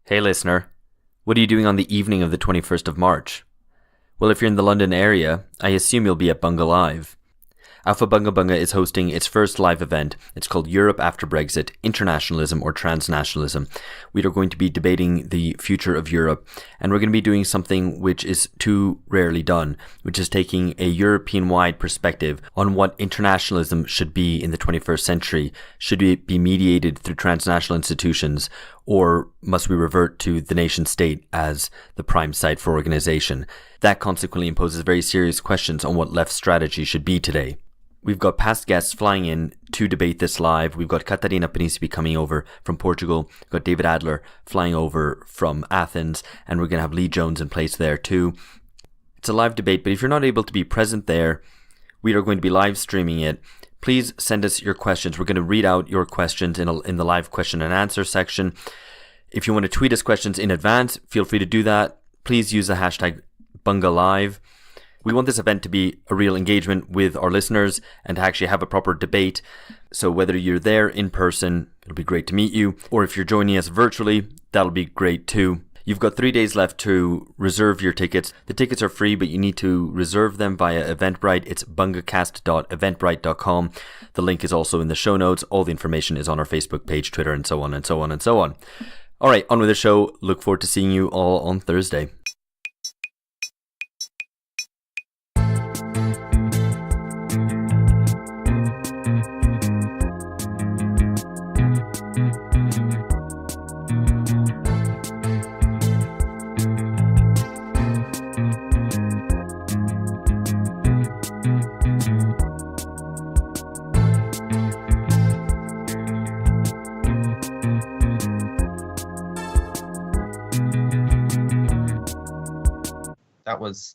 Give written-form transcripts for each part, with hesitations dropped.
Hey listener, what are you doing on the evening of the 21st of March? Well, if you're in the London area, I assume you'll be at Bunga Live. Alpha Bunga Bunga is hosting its first live event. It's called Europe After Brexit, Internationalism or Transnationalism. We are going to be debating the future of Europe, and we're going to be doing something which is too rarely done, which is taking a European-wide perspective on what internationalism should be in the 21st century. Should it be mediated through transnational institutions, or must we revert to the nation state as the prime site for organization? That consequently imposes very serious questions on what left strategy should be today. We've got past guests flying in to debate this live. We've got Catarina Panissi coming over from Portugal. We've got David Adler flying over from Athens. And we're going to have Lee Jones in place there too. It's a live debate, but if you're not able to be present there, we are going to be live streaming it. Please send us your questions. We're going to read out your questions in the live question and answer section. If you want to tweet us questions in advance, feel free to do that. Please use the hashtag BungaLive. We want this event to be a real engagement with our listeners and to actually have a proper debate. So whether you're there in person, it'll be great to meet you. Or if you're joining us virtually, that'll be great too. You've got 3 days left to reserve your tickets. The tickets are free, but you need to reserve them via Eventbrite. It's bungacast.eventbrite.com. The link is also in the show notes. All the information is on our Facebook page, Twitter, and so on and so on and so on. All right, on with the show. Look forward to seeing you all on Thursday.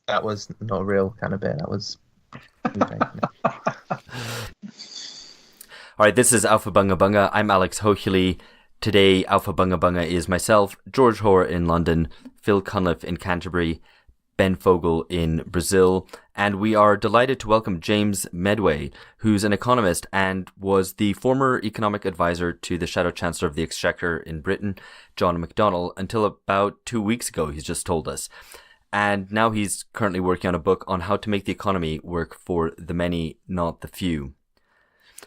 That was not a real kind of bit. That was. All right, this is Alpha Bunga Bunga. I'm Alex Hochuli. Today, Alpha Bunga Bunga is myself, George Hoare in London, Phil Cunliffe in Canterbury, Ben Fogel in Brazil, and we are delighted to welcome James Meadway, who's an economist and was the former economic advisor to the Shadow Chancellor of the Exchequer in Britain, John Mcdonald, until about 2 weeks ago, he's just told us. And now he's currently working on a book on how to make the economy work for the many, not the few.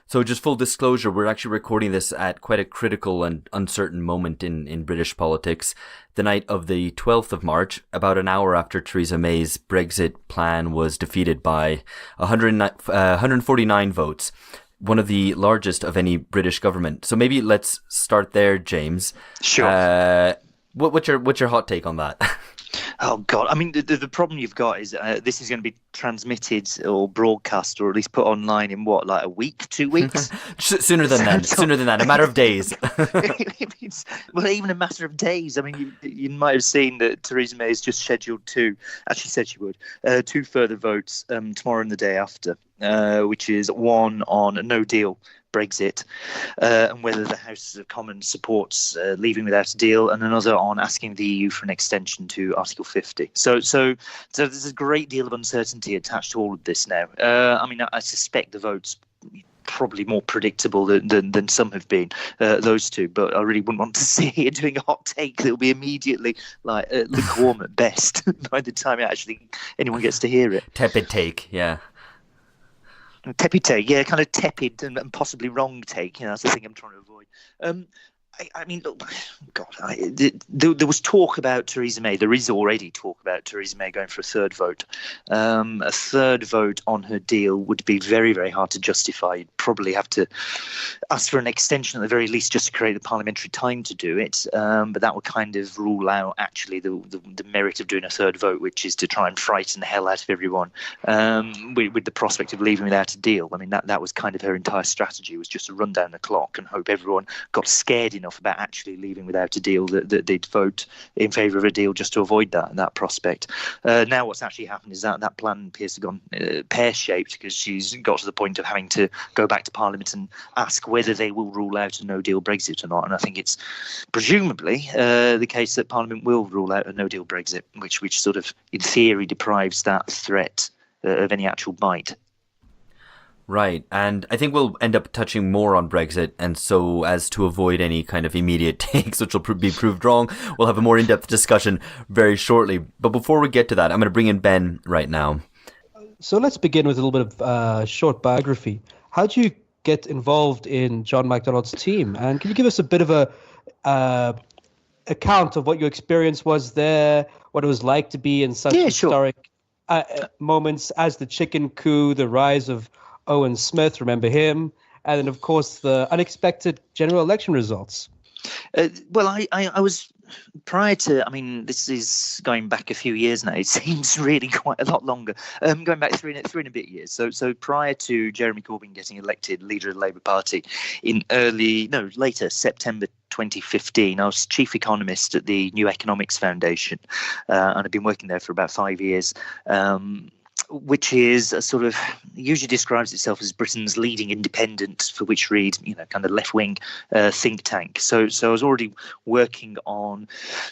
So just full disclosure, we're actually recording this at quite a critical and uncertain moment in British politics. The night of the 12th of March, about an hour after Theresa May's Brexit plan was defeated by 149 votes, one of the largest of any British government. So maybe let's start there, James. Sure. What's your hot take on that? Oh, God. I mean, the problem you've got is this is going to be transmitted or broadcast or at least put online in what, like a week, 2 weeks? Sooner than that, a matter of days. Well, even a matter of days. I mean, you might have seen that Theresa May has just scheduled she said she would, two further votes tomorrow and the day after, which is one on a no deal Brexit and whether the House of Commons supports leaving without a deal, and another on asking the EU for an extension to Article 50. So there's a great deal of uncertainty attached to all of this now. I mean, I suspect the votes probably more predictable than some have been, those two, but I really wouldn't want to see it doing a hot take that will be immediately like lukewarm at best by the time anyone gets to hear it. Tepid take, yeah. Tepid take, yeah, kind of tepid and possibly wrong take. That's the thing I'm trying to avoid. I mean, God, there was talk about Theresa May. There is already talk about Theresa May going for a third vote. A third vote on her deal would be very, very hard to justify. You'd probably have to ask for an extension at the very least just to create the parliamentary time to do it. But that would kind of rule out actually the merit of doing a third vote, which is to try and frighten the hell out of everyone with the prospect of leaving without a deal. I mean, that was kind of her entire strategy, was just to run down the clock and hope everyone got scared enough about actually leaving without a deal that they'd vote in favour of a deal just to avoid that prospect. Now what's actually happened is that plan appears to have gone pear-shaped, because she's got to the point of having to go back to Parliament and ask whether they will rule out a no-deal Brexit or not. And I think it's presumably the case that Parliament will rule out a no-deal Brexit, which sort of, in theory, deprives that threat of any actual bite. Right, and I think we'll end up touching more on Brexit, and so as to avoid any kind of immediate takes, which will be proved wrong, we'll have a more in-depth discussion very shortly. But before we get to that, I'm going to bring in Ben right now. So let's begin with a little bit of short biography. How did you get involved in John Mcdonald's team? And can you give us a bit of a account of what your experience was there, what it was like to be in such historic moments as the chicken coup, the rise of Owen Smith, remember him, and then, of course, the unexpected general election results? Well, I was prior to, I mean, this is going back a few years now. It seems really quite a lot longer. Going back three and a bit years. So prior to Jeremy Corbyn getting elected leader of the Labour Party in later September 2015, I was chief economist at the New Economics Foundation, and I've been working there for about 5 years. Which is a sort of usually describes itself as Britain's leading independent, for which read, kind of left-wing think tank. So I was already working on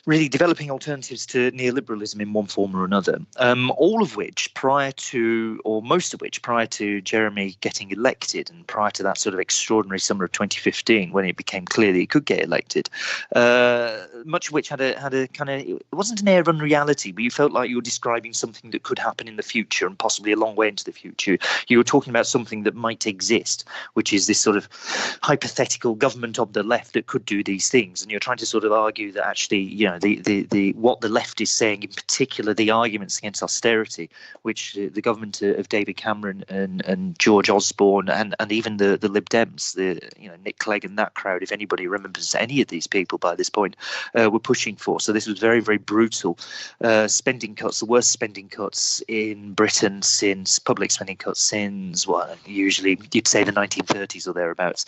really developing alternatives to neoliberalism in one form or another. All of which most of which prior to Jeremy getting elected, and prior to that sort of extraordinary summer of 2015 when it became clear that he could get elected. Much of which had a kind of, it wasn't an air of unreality, but you felt like you were describing something that could happen in the future, and possibly a long way into the future. You were talking about something that might exist, which is this sort of hypothetical government of the left that could do these things. And you're trying to sort of argue that actually, the what the left is saying, in particular, the arguments against austerity, which the government of David Cameron and George Osborne and even the Lib Dems, Nick Clegg and that crowd, if anybody remembers any of these people by this point, were pushing for. So this was very, very brutal spending cuts, the worst spending cuts in Britain since public spending cuts since, usually you'd say the 1930s or thereabouts.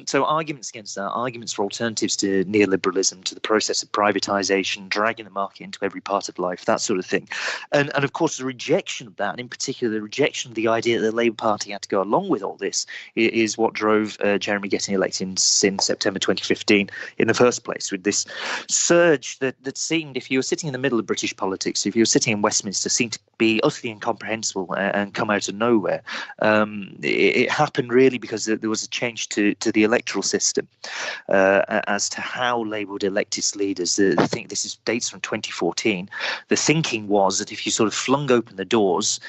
So arguments against that, arguments for alternatives to neoliberalism, to the process of privatisation, dragging the market into every part of life, that sort of thing. And of course, the rejection of that, and in particular the rejection of the idea that the Labour Party had to go along with all this, is what drove Jeremy getting elected in September 2015 in the first place, with this surge that seemed, if you were sitting in the middle of British politics, if you were sitting in Westminster, seemed to be utterly incomprehensible and come out of nowhere. It happened really because there was a change to the electoral system as to how Labour would elect its leaders. I think this is dates from 2014. The thinking was that if you sort of flung open the doors,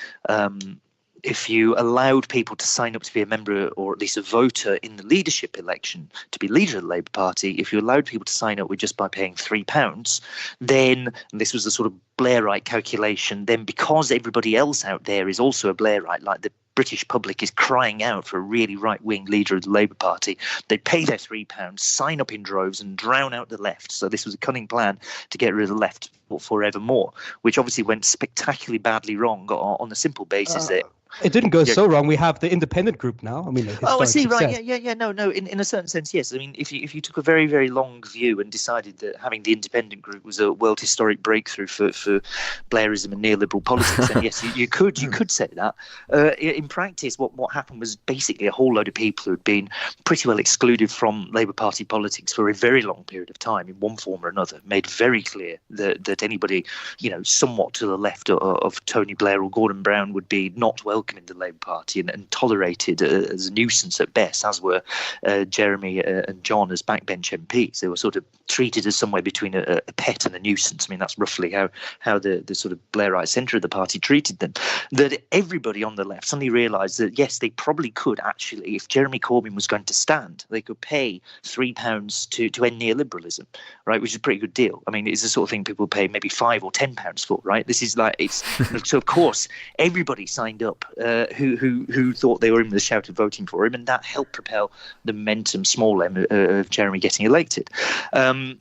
if you allowed people to sign up to be a member or at least a voter in the leadership election to be leader of the Labour Party, if you allowed people to sign up with just by paying £3, then, and this was the sort of Blairite calculation, then because everybody else out there is also a Blairite, like the British public is crying out for a really right-wing leader of the Labour Party, they'd pay their £3, sign up in droves and drown out the left. So this was a cunning plan to get rid of the left forevermore, which obviously went spectacularly badly wrong on the simple basis that it didn't go so wrong. We have the independent group now. I mean, I see. Success. Right? Yeah. No. In a certain sense, yes. I mean, if you took a very, very long view and decided that having the independent group was a world historic breakthrough for Blairism and neoliberal politics, then yes, you could say that. In practice, what happened was basically a whole load of people who had been pretty well excluded from Labour Party politics for a very long period of time, in one form or another, made very clear that anybody, somewhat to the left of Tony Blair or Gordon Brown would be not welcome in the Labour Party and tolerated as a nuisance at best, as were Jeremy and John as backbench MPs. They were sort of treated as somewhere between a pet and a nuisance. I mean, that's roughly how the sort of Blairite centre of the party treated them. That everybody on the left suddenly realised that, yes, they probably could actually, if Jeremy Corbyn was going to stand, they could pay £3 to end neoliberalism, right, which is a pretty good deal. I mean, it's the sort of thing people pay maybe £5 or £10 for, right? This is like, it's so of course everybody signed up who thought they were in the shout of voting for him, and that helped propel the momentum, small m, of Jeremy getting elected.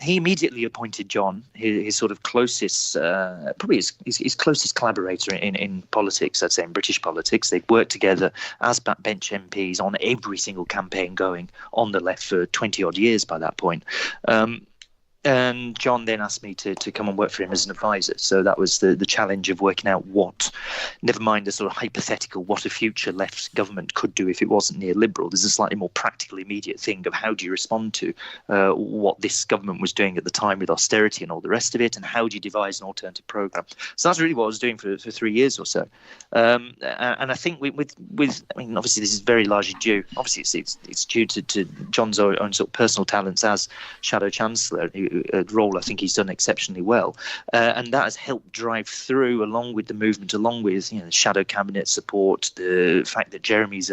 He immediately appointed John, his sort of closest, probably his closest collaborator in politics, I'd say, in British politics. They'd worked together as backbench MPs on every single campaign going on the left for 20 odd years by that point. And John then asked me to come and work for him as an advisor. So that was the challenge of working out what, never mind the sort of hypothetical, what a future left government could do if it wasn't neoliberal. There's a slightly more practical, immediate thing of how do you respond to what this government was doing at the time with austerity and all the rest of it, and how do you devise an alternative programme. So that's really what I was doing for 3 years or so. And I think with I mean, obviously this is very largely due, obviously it's due to John's own sort of personal talents as Shadow Chancellor, a role I think he's done exceptionally well, and that has helped drive through, along with the movement, along with the shadow cabinet support, the fact that Jeremy's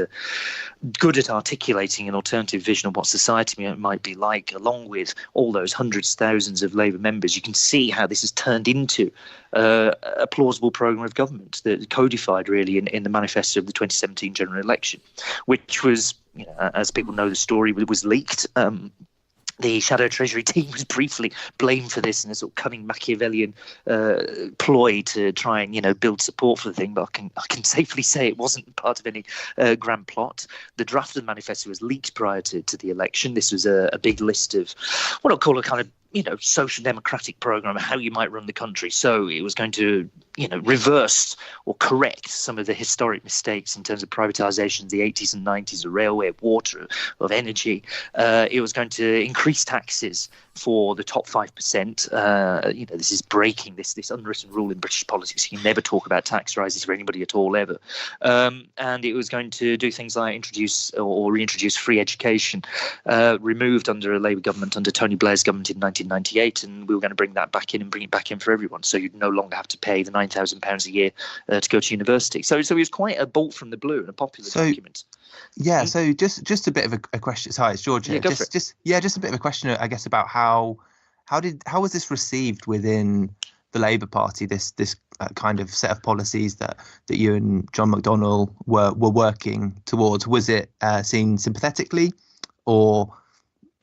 good at articulating an alternative vision of what society might be like, along with all those hundreds, thousands of Labour members. You can see how this has turned into a plausible programme of government that codified really in the manifesto of the 2017 general election, which was, as people know the story, was leaked. The Shadow Treasury team was briefly blamed for this in a sort of cunning Machiavellian ploy to try and build support for the thing. But I can safely say it wasn't part of any grand plot. The draft of the manifesto was leaked prior to the election. This was a big list of what I'll call a kind of social democratic program of how you might run the country. So it was going to, reverse or correct some of the historic mistakes in terms of privatisation in the 80s and 90s of railway, of water, of energy. It was going to increase taxes for the top 5%. This is breaking this unwritten rule in British politics. You never talk about tax rises for anybody at all, ever. And it was going to do things like introduce or reintroduce free education, removed under a Labour government, under Tony Blair's government in 1998, and we were going to bring that back in and bring it back in for everyone. So you'd no longer have to pay the £9,000 a year to go to university. So it was quite a bolt from the blue and a popular document. Yeah, so just a bit of a question. Sorry, it's George here. Yeah, just a bit of a question, I guess, about how was this received within the Labour Party? This kind of set of policies that you and John Mcdonald were working towards. Was it seen sympathetically, or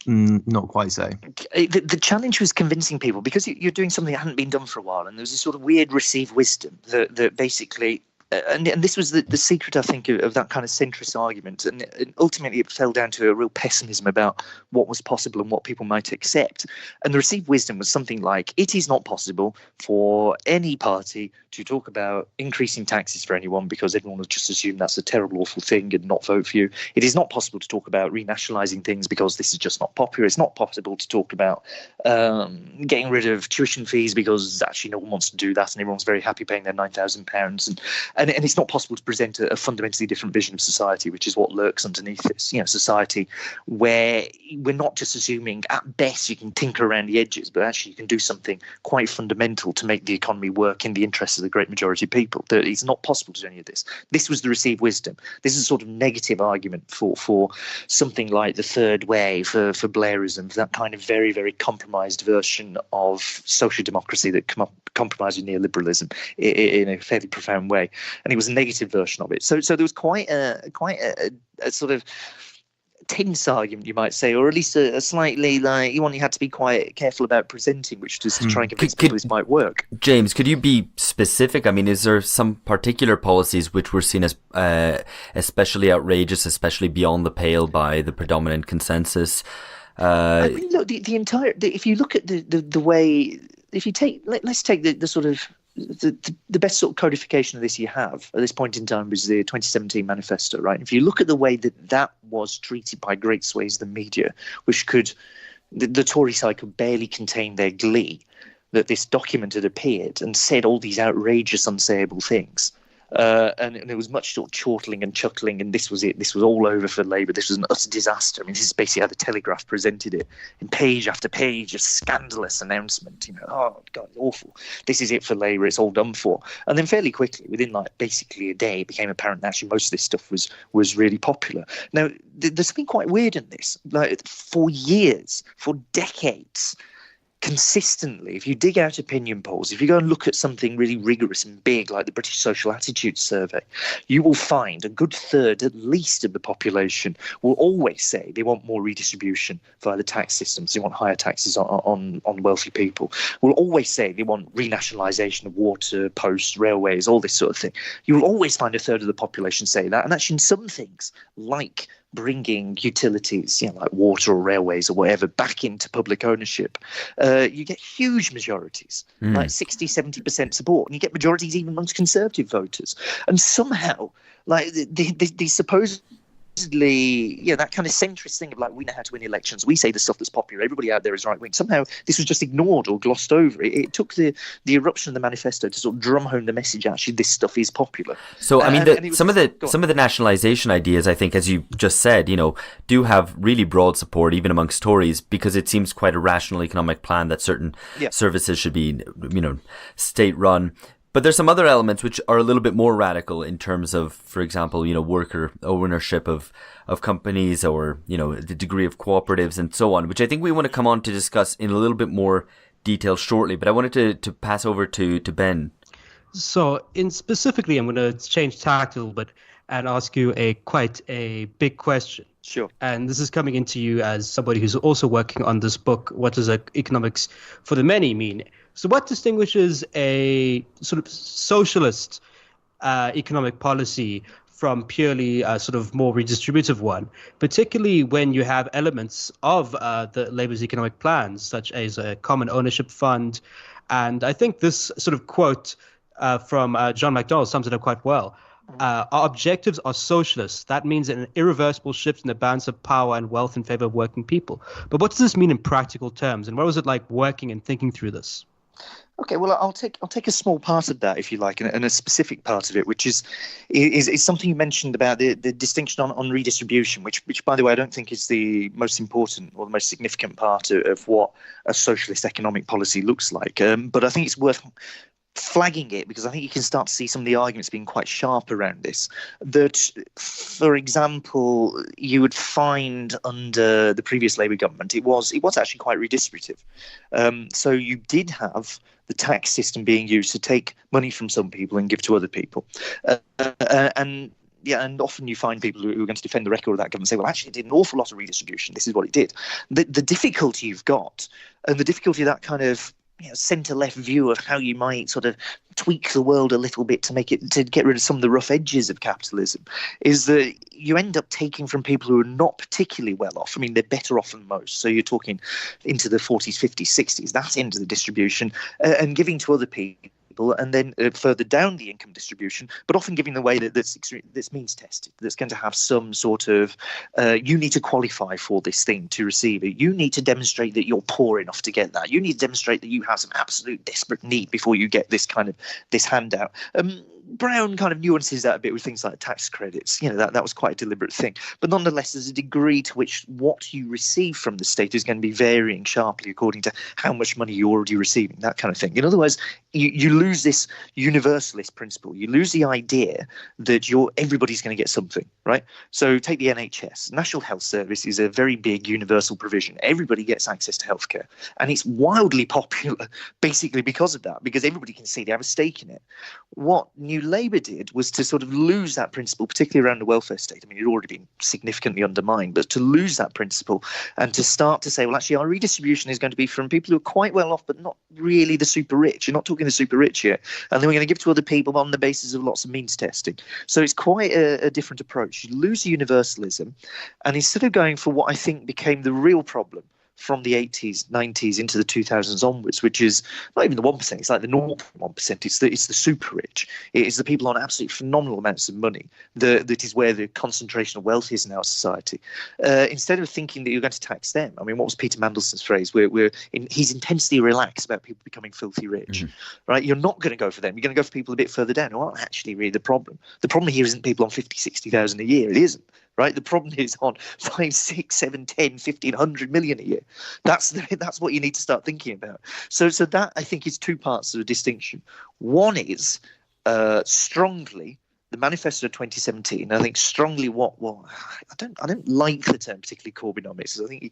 not quite so? The challenge was convincing people, because you're doing something that hadn't been done for a while, and there was a sort of weird received wisdom that basically. And this was the secret, I think, of that kind of centrist argument. And ultimately, it fell down to a real pessimism about what was possible and what people might accept. And the received wisdom was something like, it is not possible for any party to talk about increasing taxes for anyone, because everyone will just assume that's a terrible, awful thing and not vote for you. It is not possible to talk about renationalising things, because this is just not popular. It's not possible to talk about getting rid of tuition fees, because actually no one wants to do that and everyone's very happy paying their £9,000. And it's not possible to present a fundamentally different vision of society, which is what lurks underneath this. Society where we're not just assuming at best you can tinker around the edges, but actually you can do something quite fundamental to make the economy work in the interests of the great majority of people. That it's not possible to do any of this. This was the received wisdom. This is a sort of negative argument for something like the third way, for Blairism, for that kind of very, very compromised version of social democracy that compromised with neoliberalism in a fairly profound way. And it was a negative version of it. So there was quite a sort of tense argument, you might say, or at least a slightly you had to be quite careful about presenting, which was to try and convince people this might work. James, could you be specific? I mean, is there some particular policies which were seen as especially outrageous, especially beyond the pale by the predominant consensus? I mean, look, if you look at the way, if you take, let's take the sort of the best sort of codification of this you have at this point in time was the 2017 manifesto, right? If you look at the way that was treated by great swathes of the media, which the Tory side could barely contain their glee that this document had appeared and said all these outrageous, unsayable things. And there was much sort of chortling and chuckling, and this was it. This was all over for Labour. This was an utter disaster. I mean, this is basically how the Telegraph presented it, in page after page, a scandalous announcement. Oh God, awful. This is it for Labour. It's all done for. And then fairly quickly, within basically a day, it became apparent that actually most of this stuff was really popular. Now, there's something quite weird in this. Like, for years, for decades, consistently, if you dig out opinion polls, if you go and look at something really rigorous and big like the British Social Attitudes Survey, you will find a good third at least of the population will always say they want more redistribution via the tax systems. They want higher taxes on wealthy people. Will always say they want renationalisation of water, posts, railways, all this sort of thing. You will always find a third of the population say that. And actually in some things, like bringing utilities, like water or railways or whatever, back into public ownership, you get huge majorities, like 60, 70% support, and you get majorities even amongst Conservative voters. And somehow, like the supposed that kind of centrist thing of like, we know how to win elections, we say the stuff that's popular, everybody out there is right wing. Somehow this was just ignored or glossed over. It took the eruption of the manifesto to sort of drum home the message, actually this stuff is popular. So I mean, some of the nationalisation ideas, I think, as you just said, do have really broad support even amongst Tories, because it seems quite a rational economic plan that certain services should be state run. But there's some other elements which are a little bit more radical in terms of, for example, worker ownership of companies, or, the degree of cooperatives and so on, which I think we want to come on to discuss in a little bit more detail shortly. But I wanted to pass over to Ben. So specifically, I'm going to change tack a little bit and ask you quite a big question. Sure. And this is coming into you as somebody who's also working on this book, What Does Economics for the Many Mean? So what distinguishes a sort of socialist economic policy from purely sort of more redistributive one, particularly when you have elements of the Labour's economic plans, such as a common ownership fund? And I think this sort of quote from John Mcdonald sums it up quite well. Our objectives are socialist. That means an irreversible shift in the balance of power and wealth in favor of working people. But what does this mean in practical terms? And what was it like working and thinking through this? Okay, well, I'll take a small part of that, if you like, and a specific part of it, which is something you mentioned about the distinction on redistribution, which, by the way, I don't think is the most important or the most significant part of what a socialist economic policy looks like. But I think it's worth flagging it, because I think you can start to see some of the arguments being quite sharp around this. That, for example, you would find under the previous Labour government, it was actually quite redistributive. So you did have the tax system being used to take money from some people and give to other people. And often you find people who are going to defend the record of that government say, well, actually, it did an awful lot of redistribution. This is what it did. The difficulty you've got, and the difficulty of that kind of centre-left view of how you might sort of tweak the world a little bit to get rid of some of the rough edges of capitalism, is that you end up taking from people who are not particularly well off. I mean, they're better off than most. So you're talking into the 40s, 50s, 60s. That's into the distribution, and giving to other people. And then further down the income distribution, but often giving the way that's means tested, that's going to have some sort of you need to qualify for this thing to receive it. You need to demonstrate that you're poor enough to get that. You need to demonstrate that you have some absolute desperate need before you get this handout. Brown kind of nuances that a bit with things like tax credits. That was quite a deliberate thing. But nonetheless, there's a degree to which what you receive from the state is going to be varying sharply according to how much money you're already receiving, that kind of thing. In other words, you lose this universalist principle. You lose the idea that everybody's going to get something, right? So take the NHS. National Health Service is a very big universal provision. Everybody gets access to healthcare. And it's wildly popular basically because of that, because everybody can see they have a stake in it. What New Labour did was to sort of lose that principle, particularly around the welfare state. I mean, it had already been significantly undermined, but to lose that principle and to start to say, well, actually, our redistribution is going to be from people who are quite well off, but not really the super rich. You're not talking the super rich here. And then we're going to give to other people on the basis of lots of means testing. So it's quite a different approach. You lose universalism, and instead of going for what I think became the real problem from the 80s, 90s into the 2000s onwards, which is not even the 1%, it's like the 0.1%. It's the super rich. It is the people on absolutely phenomenal amounts of money that is where the concentration of wealth is in our society. Instead of thinking that you're going to tax them, I mean, what was Peter Mandelson's phrase? He's intensely relaxed about people becoming filthy rich, right? You're not going to go for them. You're going to go for people a bit further down who aren't actually really the problem. The problem here isn't people on 50, 60,000 a year. It isn't. Right, the problem is on 5, 6, 7, 10, 1,500 million a year. That's what you need to start thinking about. So that, I think, is two parts of the distinction. One is strongly the manifesto of 2017. I think strongly I don't like the term particularly Corbynomics. I think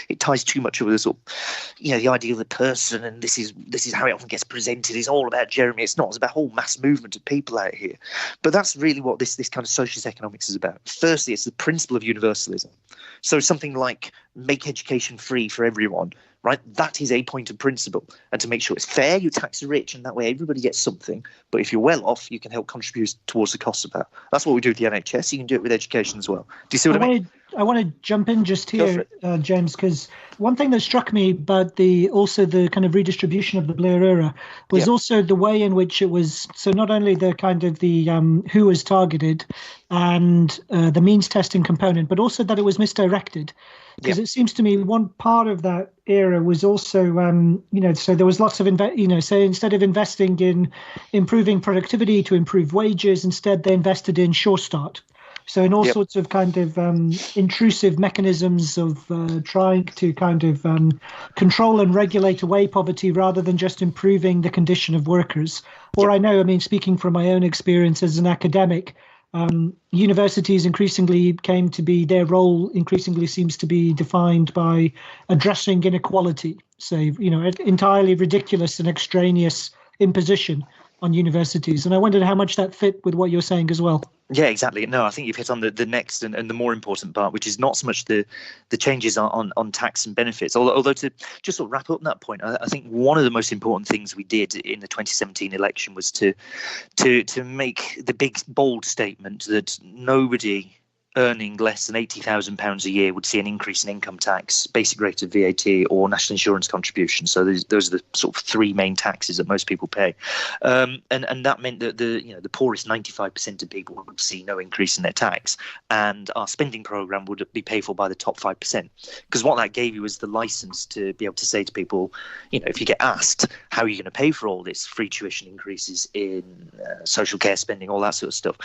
it ties too much with the sort of, the idea of the person, and this is how it often gets presented. It's all about Jeremy. It's not. It's about a whole mass movement of people out here. But that's really what this kind of socialist economics is about. Firstly, it's the principle of universalism. So something like make education free for everyone. Right, that is a point of principle, and to make sure it's fair, you tax the rich, and that way everybody gets something. But if you're well off, you can help contribute towards the cost of that. That's what we do with the NHS. You can do it with education as well. Do you see what I mean? to jump in just Go here, for James, because one thing that struck me about also the kind of redistribution of the Blair era was also the way in which it was. So not only the kind of the who was targeted and the means testing component, but also that it was misdirected. Because it seems to me one part of that era was also, so there was lots of, so instead of investing in improving productivity to improve wages, instead they invested in Sure Start. So in all sorts of kind of intrusive mechanisms of trying to kind of control and regulate away poverty rather than just improving the condition of workers. Or I mean, speaking from my own experience as an academic, universities increasingly came to be, their role increasingly seems to be defined by addressing inequality. So, entirely ridiculous and extraneous imposition on universities. And I wondered how much that fit with what you're saying as well. Yeah, exactly. No, I think you've hit on the next and the more important part, which is not so much the changes on tax and benefits. Although to just sort of wrap up that point, I think one of the most important things we did in the 2017 election was to make the big, bold statement that nobody earning less than £80,000 a year would see an increase in income tax, basic rate of VAT, or national insurance contribution. So those are the sort of three main taxes that most people pay, and that meant that the poorest 95% of people would see no increase in their tax, and our spending program would be paid for by the top 5%. Because what that gave you was the license to be able to say to people, if you get asked how are you going to pay for all this, free tuition increases in social care spending, all that sort of stuff.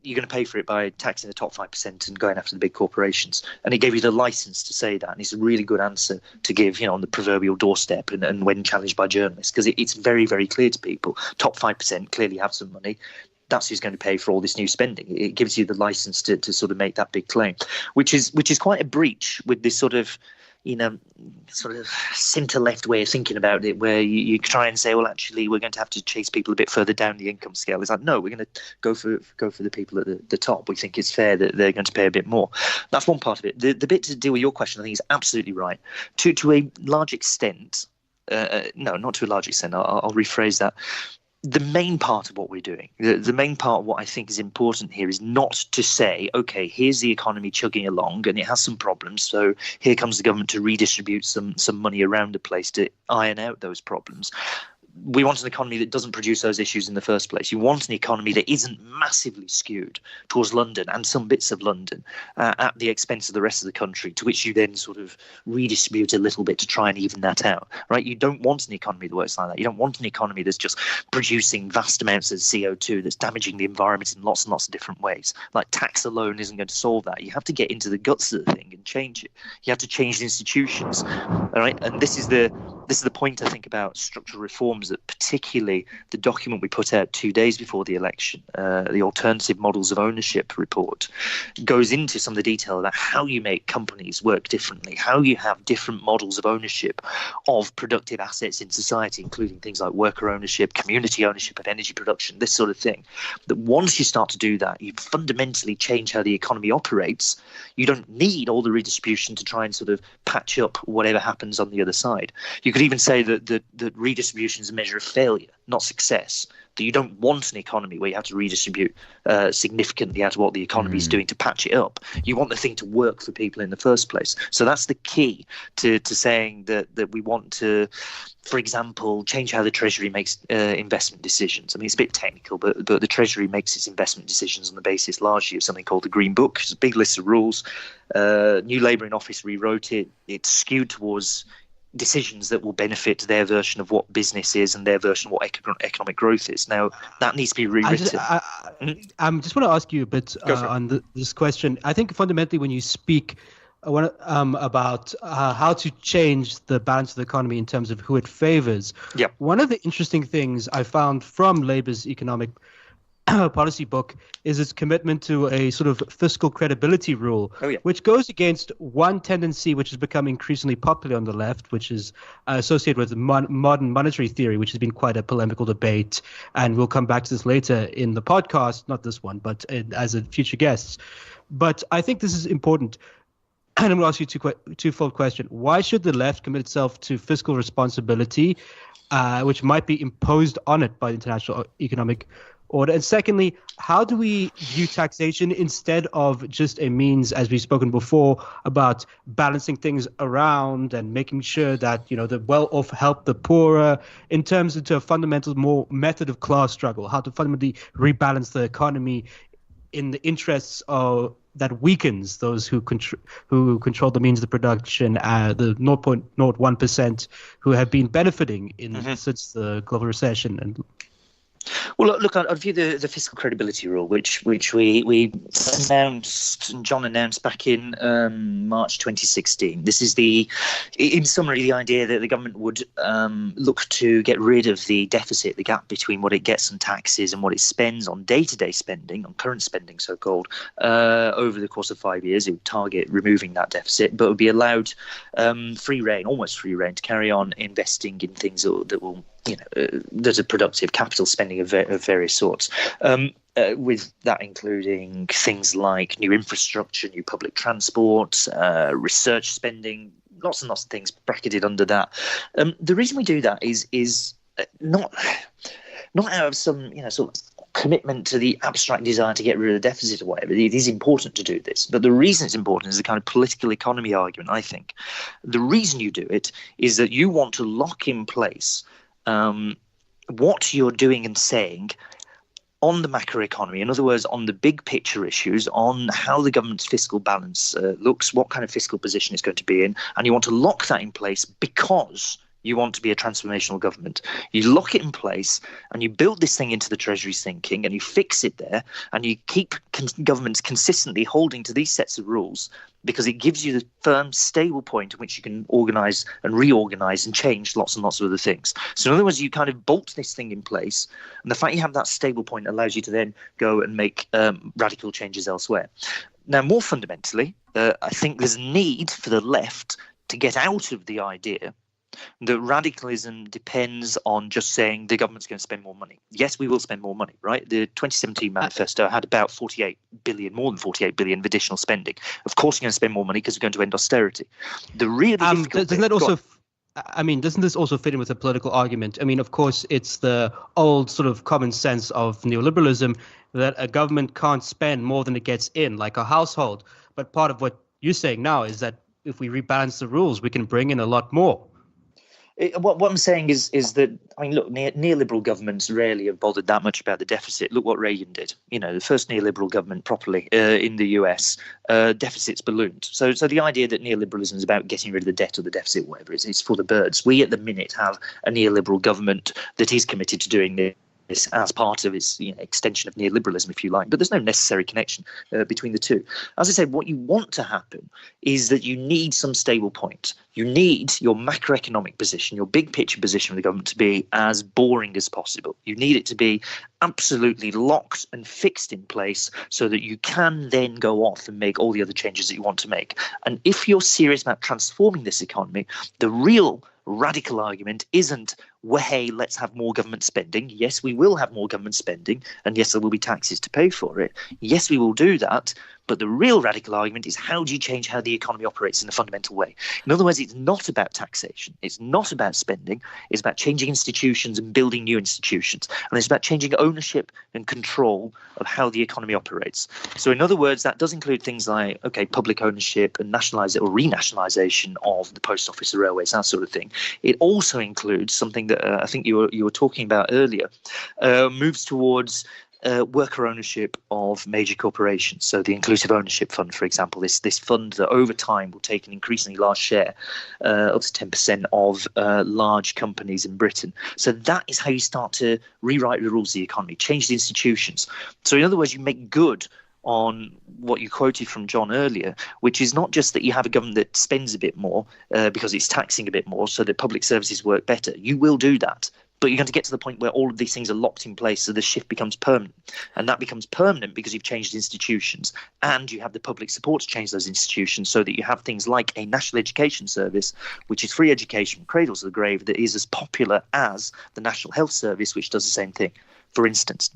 You're going to pay for it by taxing the top 5% and going after the big corporations. And it gave you the license to say that. And it's a really good answer to give, on the proverbial doorstep and when challenged by journalists, because it's very, very clear to people. Top 5% clearly have some money. That's who's going to pay for all this new spending. It gives you the license to sort of make that big claim, which is quite a breach with this sort of, sort of centre-left way of thinking about it, where you try and say, well, actually, we're going to have to chase people a bit further down the income scale. It's like, no, we're going to go for the people at the top. We think it's fair that they're going to pay a bit more. That's one part of it. The bit to deal with your question, I think, is absolutely right. To a large extent, no, not to a large extent. I'll rephrase that. The main part of what we're doing, the main part of what I think is important here is not to say, okay, here's the economy chugging along and it has some problems, so here comes the government to redistribute some money around the place to iron out those problems. We want an economy that doesn't produce those issues in the first place. You want an economy that isn't massively skewed towards London and some bits of London at the expense of the rest of the country, to which you then sort of redistribute a little bit to try and even that out, right? You don't want an economy that works like that. You don't want an economy that's just producing vast amounts of CO2 that's damaging the environment in lots and lots of different ways. Like tax alone isn't going to solve that. You have to get into the guts of the thing and change it. You have to change the institutions, all right? And this is the point, I think, about structural reforms, that particularly the document we put out 2 days before the election, the Alternative Models of Ownership report, goes into some of the detail about how you make companies work differently, how you have different models of ownership of productive assets in society, including things like worker ownership, community ownership of energy production, this sort of thing. That once you start to do that, you fundamentally change how the economy operates. You don't need all the redistribution to try and sort of patch up whatever happens on the other side. You could even say that redistribution is a measure of failure, not success. That you don't want an economy where you have to redistribute significantly out of what the economy is doing to patch it up. You want the thing to work for people in the first place. So that's the key to saying that we want to, for example, change how the Treasury makes investment decisions. I mean, it's a bit technical, but the Treasury makes its investment decisions on the basis largely of something called the Green Book. It's a big list of rules. New Labour in office rewrote it. It's skewed towards decisions that will benefit their version of what business is and their version of what economic growth is. Now, that needs to be rewritten. I just want to ask you a bit on this question. I think fundamentally when you speak about how to change the balance of the economy in terms of who it favors, one of the interesting things I found from Labour's economic policy book is its commitment to a sort of fiscal credibility rule, which goes against one tendency which has become increasingly popular on the left, which is associated with modern monetary theory, which has been quite a polemical debate. And we'll come back to this later in the podcast, not this one, but as a future guests. But I think this is important. And I'm going to ask you a twofold question. Why should the left commit itself to fiscal responsibility, which might be imposed on it by the international economic order? And secondly, how do we view taxation instead of just a means, as we've spoken before, about balancing things around and making sure that, the well-off help the poorer, in terms into a fundamental more method of class struggle, how to fundamentally rebalance the economy in the interests of that weakens those who control the means of production, the 0.01% who have been benefiting since the global recession. And well, look, I'd view the fiscal credibility rule, which we announced, and John announced back in March 2016. This is in summary, the idea that the government would look to get rid of the deficit, the gap between what it gets on taxes and what it spends on day-to-day spending, on current spending, so-called, over the course of 5 years. It would target removing that deficit, but would be allowed almost free rein, to carry on investing in things that will that are productive, capital spending of various sorts, with that including things like new infrastructure, new public transport, research spending, lots and lots of things bracketed under that. The reason we do that is not out of some sort of commitment to the abstract desire to get rid of the deficit or whatever. It is important to do this, but the reason it's important is the kind of political economy argument. I think the reason you do it is that you want to lock in place what you're doing and saying on the macroeconomy, in other words, on the big picture issues, on how the government's fiscal balance looks, what kind of fiscal position it's going to be in, and you want to lock that in place because you want to be a transformational government. You lock it in place and you build this thing into the Treasury's thinking and you fix it there, and you keep governments consistently holding to these sets of rules because it gives you the firm, stable point in which you can organise and reorganise and change lots and lots of other things. So in other words, you kind of bolt this thing in place, and the fact you have that stable point allows you to then go and make radical changes elsewhere. Now, more fundamentally, I think there's a need for the left to get out of the idea that radicalism depends on just saying the government's going to spend more money. Yes, we will spend more money, right? The 2017 manifesto had about 48 billion, more than 48 billion of additional spending. Of course, you're going to spend more money because we're going to end austerity. The really difficult thing, doesn't this also fit in with a political argument? I mean, of course, it's the old sort of common sense of neoliberalism that a government can't spend more than it gets in, like a household. But part of what you're saying now is that if we rebalance the rules, we can bring in a lot more. What I'm saying is that, I mean, look, neoliberal governments rarely have bothered that much about the deficit. Look what Reagan did. The first neoliberal government properly in the US, deficits ballooned. So the idea that neoliberalism is about getting rid of the debt or the deficit, whatever, it's for the birds. We at the minute have a neoliberal government that is committed to doing this as part of its extension of neoliberalism, if you like. But there's no necessary connection between the two. As I said, what you want to happen is that you need some stable point. You need your macroeconomic position, your big picture position of the government to be as boring as possible. You need it to be absolutely locked and fixed in place so that you can then go off and make all the other changes that you want to make. And if you're serious about transforming this economy, the real radical argument isn't, well, hey, let's have more government spending. Yes, we will have more government spending, and yes, there will be taxes to pay for it. Yes, we will do that. But the real radical argument is, how do you change how the economy operates in a fundamental way? In other words, it's not about taxation. It's not about spending. It's about changing institutions and building new institutions. And it's about changing ownership and control of how the economy operates. So in other words, that does include things like, public ownership and nationalisation or renationalisation of the post office, the railways, that sort of thing. It also includes something that I think you were talking about earlier, moves towards worker ownership of major corporations. So the Inclusive Ownership Fund, for example, this fund that over time will take an increasingly large share, up to 10% of large companies in Britain. So that is how you start to rewrite the rules of the economy, change the institutions. So in other words, you make good on what you quoted from John earlier, which is not just that you have a government that spends a bit more because it's taxing a bit more so that public services work better. You will do that. But you're going to get to the point where all of these things are locked in place, so the shift becomes permanent. And that becomes permanent because you've changed institutions and you have the public support to change those institutions, so that you have things like a national education service, which is free education from cradle to the grave, that is as popular as the National Health Service, which does the same thing, for instance.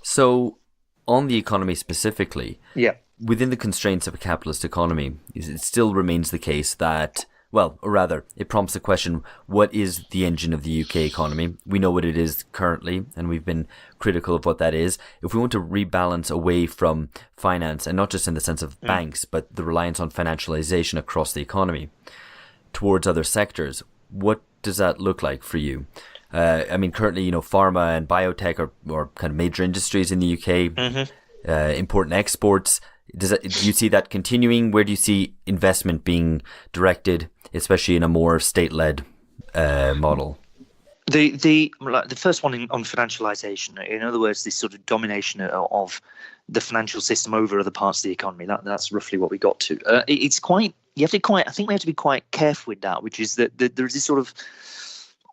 So, on the economy specifically, yeah, within the constraints of a capitalist economy, it still remains the case that Well, or rather, it prompts the question, what is the engine of the UK economy? We know what it is currently, and we've been critical of what that is. If we want to rebalance away from finance, and not just in the sense of banks, but the reliance on financialization across the economy towards other sectors, what does that look like for you? I mean, currently, pharma and biotech are kind of major industries in the UK, import and exports. Do you see that continuing? Where do you see investment being directed, especially in a more state-led model? The first one on financialization, in other words, this sort of domination of the financial system over other parts of the economy. That's roughly what we got to. It's quite. I think we have to be quite careful with that, which is that there is this sort of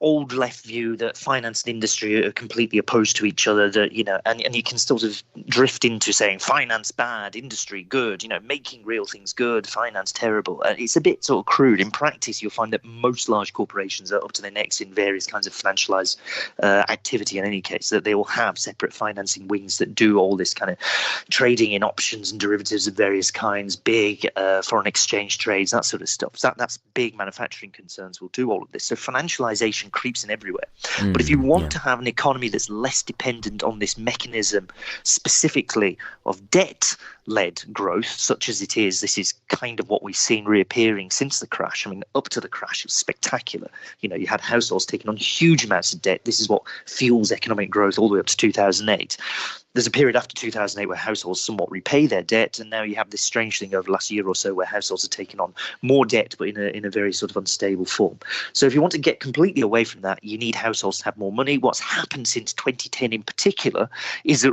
old left view that finance and industry are completely opposed to each other, that and you can sort of drift into saying finance bad, industry good, making real things good, finance terrible. It's a bit sort of crude. In practice, you'll find that most large corporations are up to their necks in various kinds of financialized activity in any case, that they will have separate financing wings that do all this kind of trading in options and derivatives of various kinds, big foreign exchange trades, that sort of stuff. That's big manufacturing concerns will do all of this. So financialization creeps in everywhere. But if you want to have an economy that's less dependent on this mechanism specifically of debt-led growth, such as it is, this is kind of what we've seen reappearing since the crash. I mean, up to the crash, it was spectacular. You had households taking on huge amounts of debt. This is what fuels economic growth all the way up to 2008. There's a period after 2008 where households somewhat repay their debt, and now you have this strange thing over the last year or so where households are taking on more debt, but in a very sort of unstable form. So if you want to get completely away from that, you need households to have more money. What's happened since 2010 in particular is that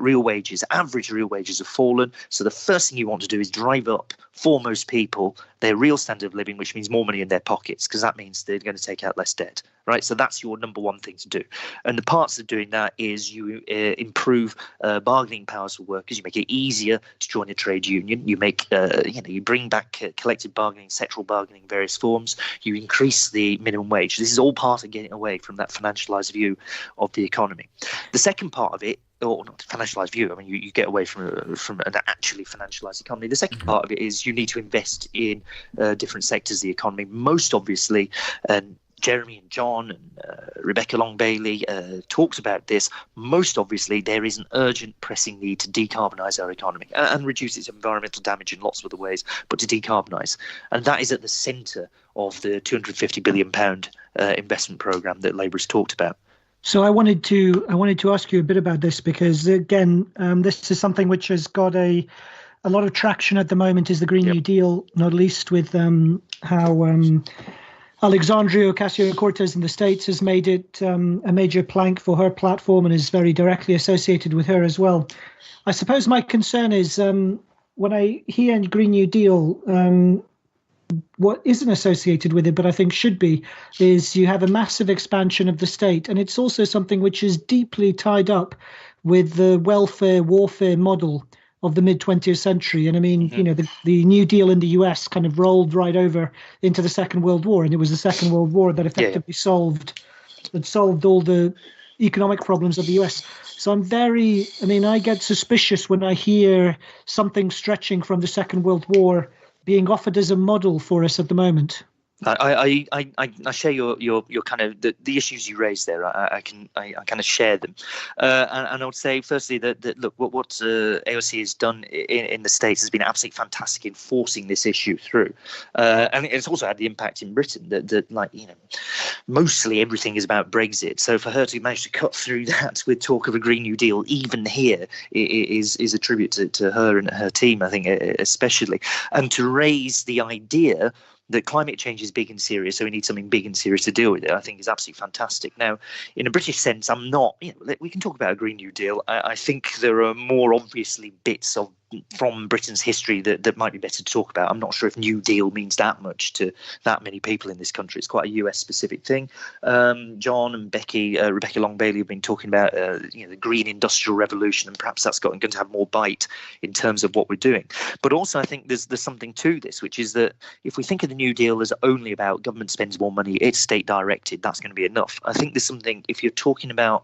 average real wages have fallen. So the first thing you want to do is drive up, for most people, their real standard of living, which means more money in their pockets, because that means they're going to take out less debt, right? So that's your number one thing to do. And the parts of doing that is you improve bargaining powers for workers. You make it easier to join a trade union. You make, you bring back collective bargaining, sectoral bargaining in various forms. You increase the minimum wage. This is all part of getting away from that financialized view of the economy. The second part of it, or not financialized view, I mean, you get away from an actually financialized economy. The second part of it is you need to invest in different sectors of the economy. Most obviously, Jeremy and John and Rebecca Long-Bailey talked about this. Most obviously, there is an urgent, pressing need to decarbonise our economy and reduce its environmental damage in lots of other ways, but to decarbonise. And that is at the centre of the £250 billion investment programme that Labour has talked about. So I wanted to ask you a bit about this because, again, this is something which has got a lot of traction at the moment, is the Green New Deal, not least with how Alexandria Ocasio-Cortez in the States has made it a major plank for her platform and is very directly associated with her as well. I suppose my concern is when I hear Green New Deal, what isn't associated with it, but I think should be, is you have a massive expansion of the state. And it's also something which is deeply tied up with the welfare warfare model of the mid-20th century. And I mean, the New Deal in the US kind of rolled right over into the Second World War. And it was the Second World War that effectively solved all the economic problems of the US. So I get suspicious when I hear something stretching from the Second World War being offered as a model for us at the moment. I share your kind of the issues you raised there. I kind of share them, and I would say firstly that look, what AOC has done in the States has been absolutely fantastic in forcing this issue through, and it's also had the impact in Britain that mostly everything is about Brexit. So for her to manage to cut through that with talk of a Green New Deal, even here, is a tribute to her and her team, I think, especially, and to raise the idea that climate change is big and serious, so we need something big and serious to deal with it, I think is absolutely fantastic. Now, in a British sense, I'm not, we can talk about a Green New Deal. I think there are more obviously bits from Britain's history that might be better to talk about. I'm not sure if New Deal means that much to that many people in this country. It's quite a US specific thing. John and Rebecca Long-Bailey have been talking about the green industrial revolution, and perhaps that's going to have more bite in terms of what we're doing. But also I think there's something to this, which is that if we think of the New Deal as only about government spends more money, it's state directed, that's going to be enough. I think there's something, if you're talking about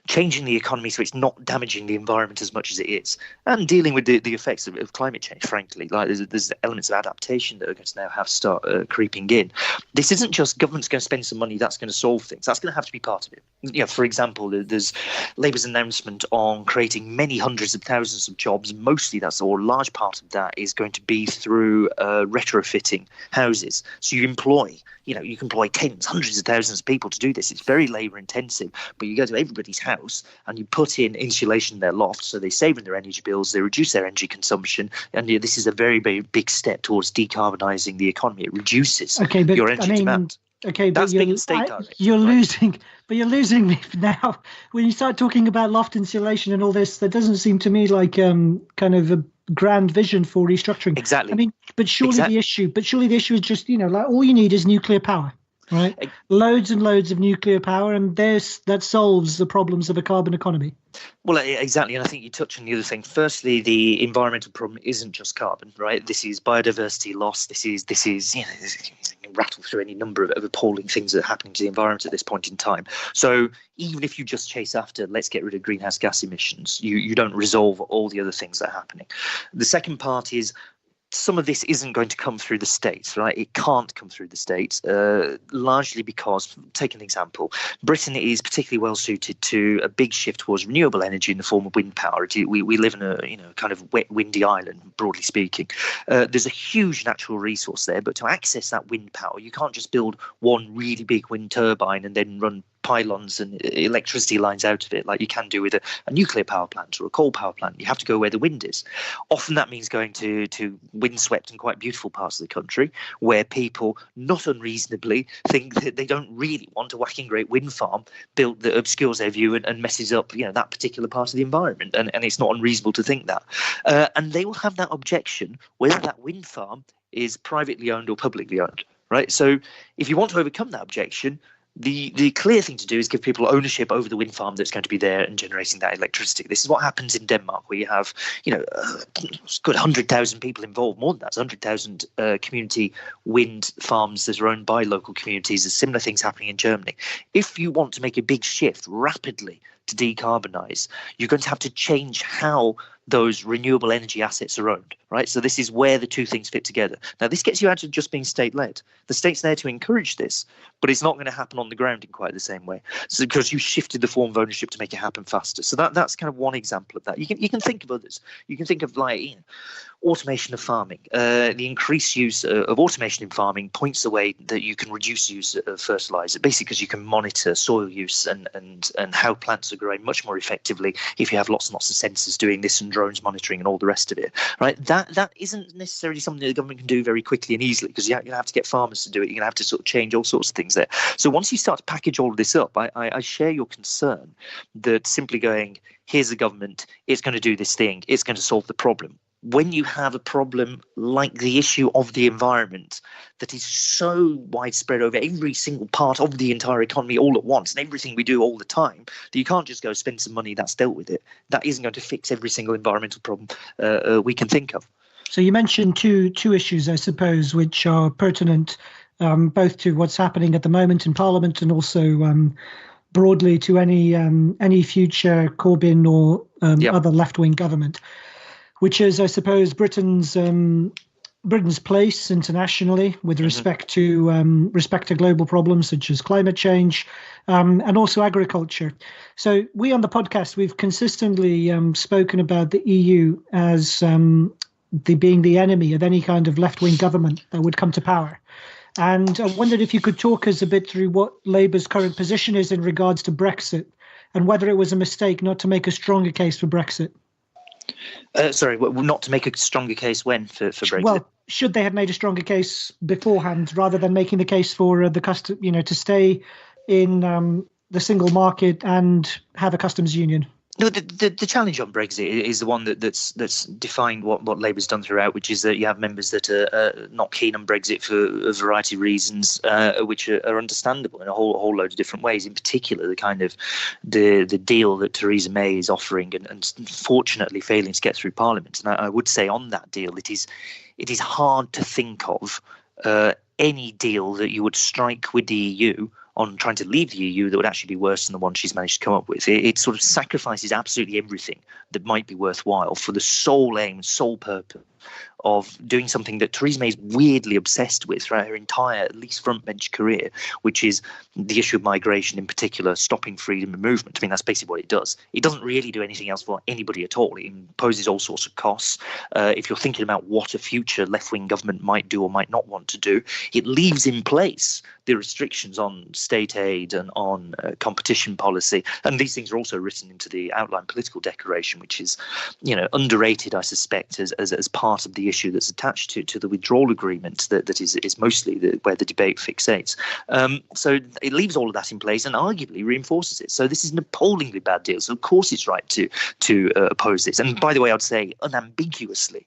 changing the economy so it's not damaging the environment as much as it is, and dealing with the effects of climate change, frankly. Like there's elements of adaptation that are going to now have to start creeping in. This isn't just government's going to spend some money that's going to solve things. That's going to have to be part of it. You know, for example, there's Labour's announcement on creating many hundreds of thousands of jobs. Mostly that's, or a large part of that is going to be through retrofitting houses. So you can employ tens, hundreds of thousands of people to do this. It's very labour intensive, but you go to everybody's house and you put in insulation in their loft, so they save in their energy bills, they reduce their energy consumption, and this is a very, very big step towards decarbonising the economy. It reduces your energy demand. Okay, that's but being in state direction. You're losing me now. When you start talking about loft insulation and all this, that doesn't seem to me like kind of a grand vision for restructuring. Exactly. I mean, but surely the issue is just, like all you need is nuclear power, right? Loads and loads of nuclear power, and that solves the problems of a carbon economy. Well, exactly, and I think you touched on the other thing. Firstly, the environmental problem isn't just carbon, right? This is biodiversity loss. This is you can rattle through any number of appalling things that are happening to the environment at this point in time. So even if you just chase after, let's get rid of greenhouse gas emissions, you don't resolve all the other things that are happening. The second part is, some of this isn't going to come through the states, right? It can't come through the states, largely because, take an example, Britain is particularly well suited to a big shift towards renewable energy in the form of wind power. We live in a kind of wet, windy island, broadly speaking. There's a huge natural resource there, but to access that wind power, you can't just build one really big wind turbine and then run pylons and electricity lines out of it like you can do with a nuclear power plant or a coal power plant. You have to go where the wind is. Often that means going to windswept and quite beautiful parts of the country where people, not unreasonably, think that they don't really want a whacking great wind farm built that obscures their view and messes up that particular part of the environment. And it's not unreasonable to think that. And they will have that objection whether that wind farm is privately owned or publicly owned, right? So if you want to overcome that objection, the clear thing to do is give people ownership over the wind farm that's going to be there and generating that electricity. This is what happens in Denmark, where you have, it's got 100,000 people involved, more than that. It's 100,000 community wind farms that are owned by local communities. There's similar things happening in Germany. If you want to make a big shift rapidly to decarbonise, you're going to have to change how those renewable energy assets are owned, right? So this is where the two things fit together. Now, this gets you out of just being state-led. The state's there to encourage this, but it's not going to happen on the ground in quite the same way. So because you shifted the form of ownership to make it happen faster. So that's kind of one example of that. You can think of others. You can think of automation of farming. The increased use of automation in farming points the way that you can reduce use of fertilizer, basically because you can monitor soil use and how plants are growing much more effectively if you have lots and lots of sensors doing this and drones monitoring and all the rest of it, right? That isn't necessarily something that the government can do very quickly and easily, because you're going to have to get farmers to do it. You're going to have to sort of change all sorts of things there. So once you start to package all of this up, I share your concern that simply going, here's the government, it's going to do this thing, it's going to solve the problem. When you have a problem like the issue of the environment that is so widespread over every single part of the entire economy all at once and everything we do all the time, that you can't just go spend some money that's dealt with it. That isn't going to fix every single environmental problem we can think of. So you mentioned two issues, I suppose, which are pertinent both to what's happening at the moment in Parliament and also broadly to any future Corbyn or other left-wing government, which is, I suppose, Britain's place internationally with respect to global problems such as climate change and also agriculture. So we on the podcast, we've consistently spoken about the EU as being the enemy of any kind of left-wing government that would come to power. And I wondered if you could talk us a bit through what Labour's current position is in regards to Brexit and whether it was a mistake not to make a stronger case for Brexit. Not to make a stronger case when for Brexit? Well, should they have made a stronger case beforehand rather than making the case for to stay in the single market and have a customs union? No, the challenge on Brexit is the one that's defined what Labour's done throughout, which is that you have members that are not keen on Brexit for a variety of reasons, which are understandable in a whole load of different ways. In particular, the kind of the deal that Theresa May is offering and fortunately failing to get through Parliament. And I would say on that deal, it is hard to think of any deal that you would strike with the EU on trying to leave the EU that would actually be worse than the one she's managed to come up with. It sort of sacrifices absolutely everything that might be worthwhile for the sole aim, sole purpose of doing something that Theresa May is weirdly obsessed with throughout her entire, at least frontbench career, which is the issue of migration, in particular, stopping freedom of movement. I mean, that's basically what it does. It doesn't really do anything else for anybody at all. It imposes all sorts of costs. If you're thinking about what a future left-wing government might do or might not want to do, it leaves in place the restrictions on state aid and on competition policy. And these things are also written into the outline political declaration, which is, underrated, I suspect, as part of the issue that's attached to the withdrawal agreement that is mostly where the debate fixates. So it leaves all of that in place and arguably reinforces it. So this is an appallingly bad deal. So of course it's right to oppose this. And by the way, I'd say unambiguously,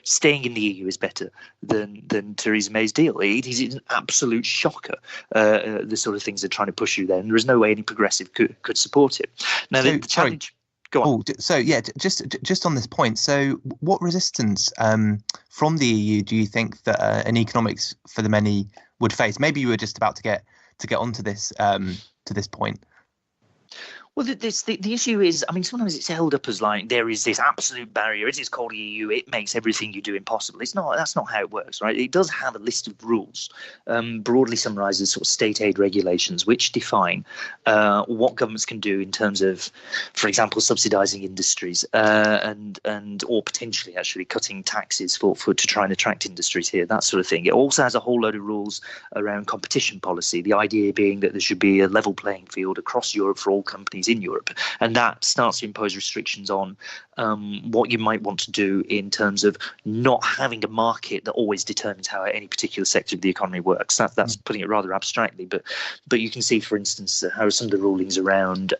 staying in the EU is better than Theresa May's deal. It is an absolute shocker, the sort of things they're trying to push you there. And there is no way any progressive could support it. Now, the challenge... Sorry. Go on. So yeah, just on this point. So, what resistance from the EU do you think that an economics for the many would face? Maybe you were just about to get onto this point. Well, the issue is, I mean, sometimes it's held up as like there is this absolute barrier. It is called EU. It makes everything you do impossible. It's not. That's not how it works, right? It does have a list of rules, broadly summarised as sort of state aid regulations, which define what governments can do in terms of, for example, subsidising industries and or potentially actually cutting taxes for to try and attract industries here, that sort of thing. It also has a whole load of rules around competition policy. The idea being that there should be a level playing field across Europe for all companies in Europe, and that starts to impose restrictions on what you might want to do in terms of not having a market that always determines how any particular sector of the economy works. That's putting it rather abstractly, but you can see, for instance, how some of the rulings around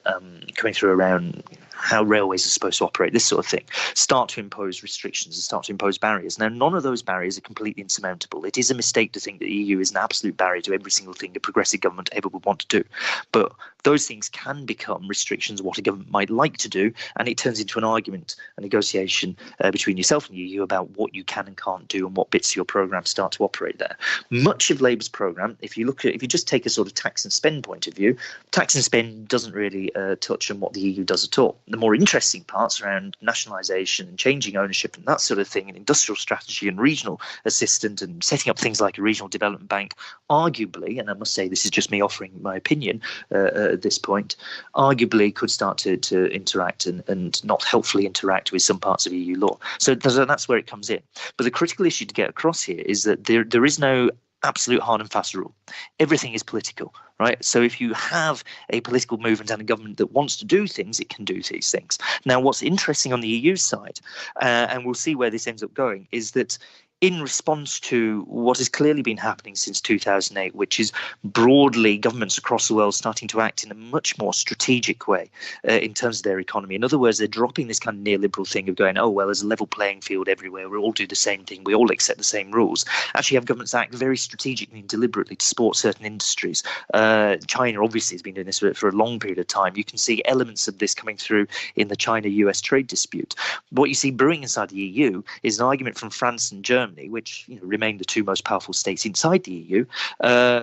coming through around how railways are supposed to operate, this sort of thing, start to impose restrictions and start to impose barriers. Now, none of those barriers are completely insurmountable. It is a mistake to think that the EU is an absolute barrier to every single thing a progressive government ever would want to do. But those things can become restrictions of what a government might like to do, and it turns into an argument, a negotiation between yourself and the EU about what you can and can't do and what bits of your programme start to operate there. Much of Labour's programme, if you just take a sort of tax and spend point of view, tax and spend doesn't really touch on what the EU does at all. The more interesting parts around nationalisation and changing ownership and that sort of thing, and industrial strategy and regional assistance and setting up things like a regional development bank, arguably, and I must say this is just me offering my opinion at this point, arguably could start to interact and not helpfully interact with some parts of EU law. So that's where it comes in. But the critical issue to get across here is that there is no absolute hard and fast rule. Everything is political, right? So if you have a political movement and a government that wants to do things, it can do these things. Now, what's interesting on the EU side, and we'll see where this ends up going, is that in response to what has clearly been happening since 2008, which is broadly governments across the world starting to act in a much more strategic way in terms of their economy. In other words, they're dropping this kind of neoliberal thing of going, oh, well, there's a level playing field everywhere. We all do the same thing. We all accept the same rules. Actually have governments act very strategically and deliberately to support certain industries. China obviously has been doing this for a long period of time. You can see elements of this coming through in the China-US trade dispute. What you see brewing inside the EU is an argument from France and Germany, which remain the two most powerful states inside the EU,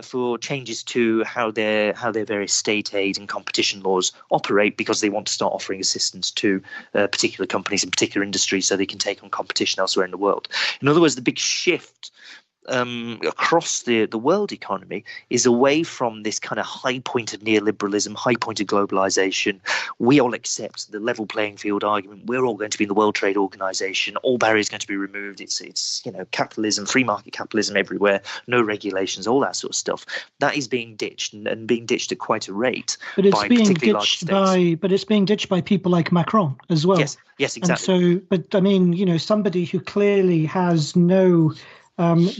for changes to how their various state aid and competition laws operate, because they want to start offering assistance to particular companies and particular industries so they can take on competition elsewhere in the world. In other words, the big shift across the world economy is away from this kind of high point of neoliberalism, high point of globalization. We all accept the level playing field argument. We're all going to be in the World Trade Organization. All barriers are going to be removed. It's capitalism, free market capitalism everywhere, no regulations, all that sort of stuff. That is being ditched and being ditched at quite a rate. But it's being ditched by people like Macron as well. Yes, exactly. And so, but I mean, somebody who clearly has no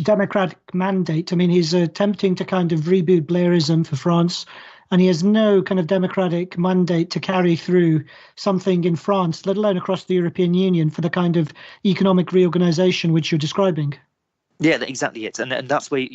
democratic mandate. I mean, he's attempting to kind of reboot Blairism for France, and he has no kind of democratic mandate to carry through something in France, let alone across the European Union, for the kind of economic reorganization which you're describing. Yeah, exactly it. And that's where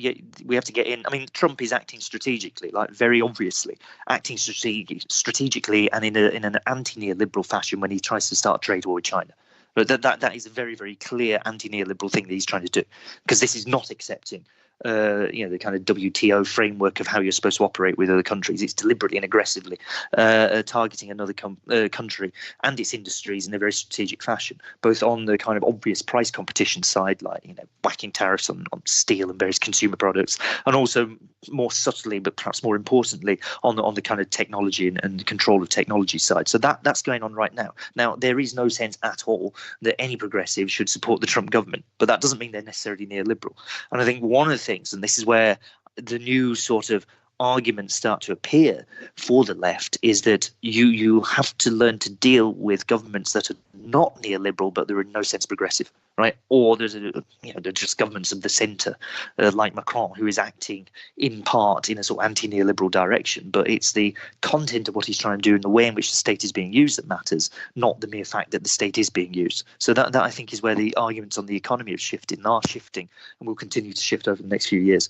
we have to get in. I mean, Trump is acting strategically, like very obviously, acting strategically and in an anti-neoliberal fashion when he tries to start a trade war with China. But that is a very, very clear anti-neoliberal thing that he's trying to do, because this is not accepting the kind of WTO framework of how you're supposed to operate with other countries. It's deliberately and aggressively targeting another country and its industries in a very strategic fashion, both on the kind of obvious price competition side, like whacking tariffs on steel and various consumer products, and also more subtly, but perhaps more importantly, on the kind of technology and control of technology side. So that's going on right now. Now, there is no sense at all that any progressive should support the Trump government, but that doesn't mean they're necessarily neoliberal. And I think one of the things, and this is where the new sort of arguments start to appear for the left, is that you have to learn to deal with governments that are not neoliberal, but they're in no sense progressive, right? Or they're just governments of the centre, like Macron, who is acting in part in a sort of anti-neoliberal direction, but it's the content of what he's trying to do and the way in which the state is being used that matters, not the mere fact that the state is being used. So that I think is where the arguments on the economy have shifted and are shifting and will continue to shift over the next few years.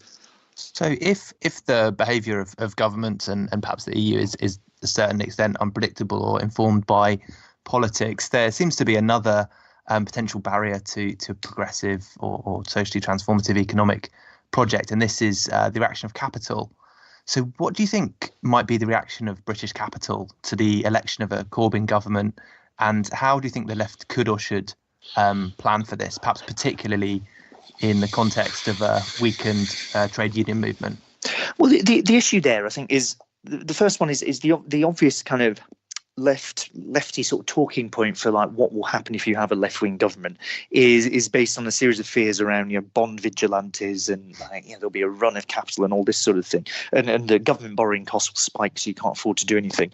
So if the behaviour of governments and perhaps the EU is to a certain extent unpredictable or informed by politics, there seems to be another potential barrier to progressive or socially transformative economic project, and this is the reaction of capital. So what do you think might be the reaction of British capital to the election of a Corbyn government, and how do you think the left could or should plan for this, perhaps particularly in the context of a weakened trade union movement? Well, the issue there, I think, is the first one is the obvious kind of lefty sort of talking point for like what will happen if you have a left-wing government is based on a series of fears around bond vigilantes and there'll be a run of capital and all this sort of thing, and the government borrowing costs will spike so you can't afford to do anything.